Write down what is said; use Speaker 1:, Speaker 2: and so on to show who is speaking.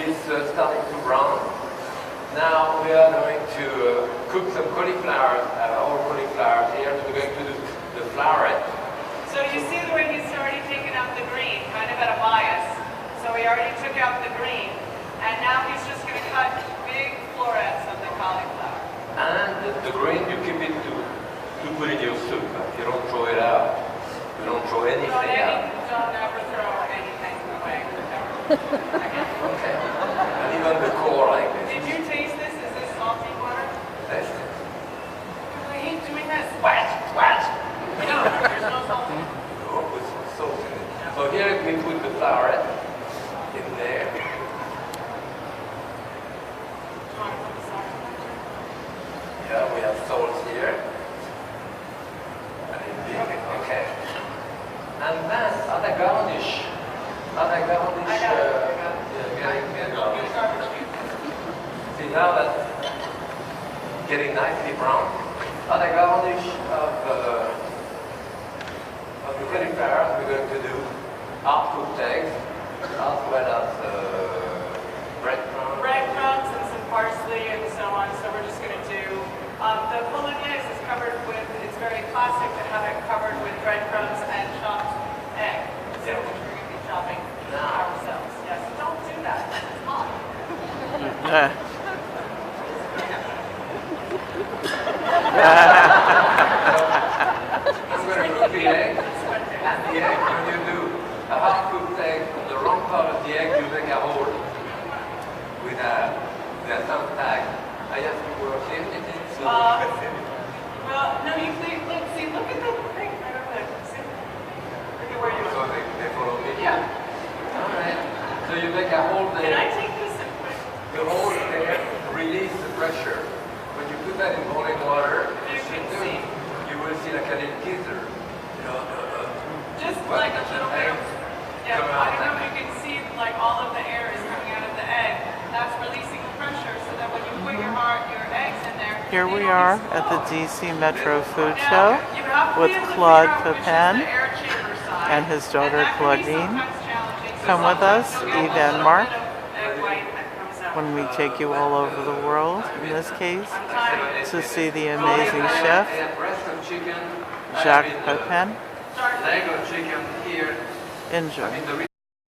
Speaker 1: is starting to brown. Now we are going to cook some cauliflowers, our cauliflowers here. So we're going to do the flowerette.
Speaker 2: So you see the way he's already taken out the green, kind of at a bias. So he already took out the green. And now he's just going to cut big florets of the cauliflower.
Speaker 1: And the green, you keep it to put in your soup. You don't throw it out. You don't throw anything out.
Speaker 2: Don't ever throw anything away.
Speaker 1: Okay. And even the core like this.
Speaker 2: Did you taste this? Is this salty water?
Speaker 1: Taste it.
Speaker 2: I hate doing this.
Speaker 1: What?
Speaker 2: No, there's no salt.
Speaker 1: Oh, with some salt in it. So here we put the flowerette in there. Yeah, we have salt here. Okay. And then other garnish. See now that's getting nicely brown. Other garnish of the cauliflowers we're going to do half-cooked eggs as well as breadcrumbs.
Speaker 2: Breadcrumbs and some parsley and so on. So we're just going to do the bolognese is covered with. It's very classic to have it covered with breadcrumbs and chopped egg. So which we're going to be chopping ourselves. Yes, don't do that. It's hot.
Speaker 1: I'm going to cook the egg. And the egg, when you do a half-cooked egg, on the wrong part of the egg, you make a hole with a thumbtack. I have to work here.
Speaker 2: Well, no, you think, look at the thing right over there. See? Look at where you are.
Speaker 1: So they follow me?
Speaker 2: Yeah.
Speaker 1: All right. So you make a hole there.
Speaker 2: Can I take this and put it?
Speaker 1: The hole there, release the pressure. When you put that in boiling water,
Speaker 2: You can see.
Speaker 1: you will see like a little geyser.
Speaker 2: Just like a little bit of, yeah, I don't know if you can see like all of the air is coming out of the egg. That's releasing the pressure so that when you put your eggs in there.
Speaker 3: Here we are at the DC Metro Food Show with Claude Pepin and his daughter Claudine. Come with us, Eve and Mark, when we take you all over the world, in this case, to see the amazing chef, Jacques Pepin.
Speaker 1: Leg of chicken here.
Speaker 3: Enjoy.
Speaker 1: I mean,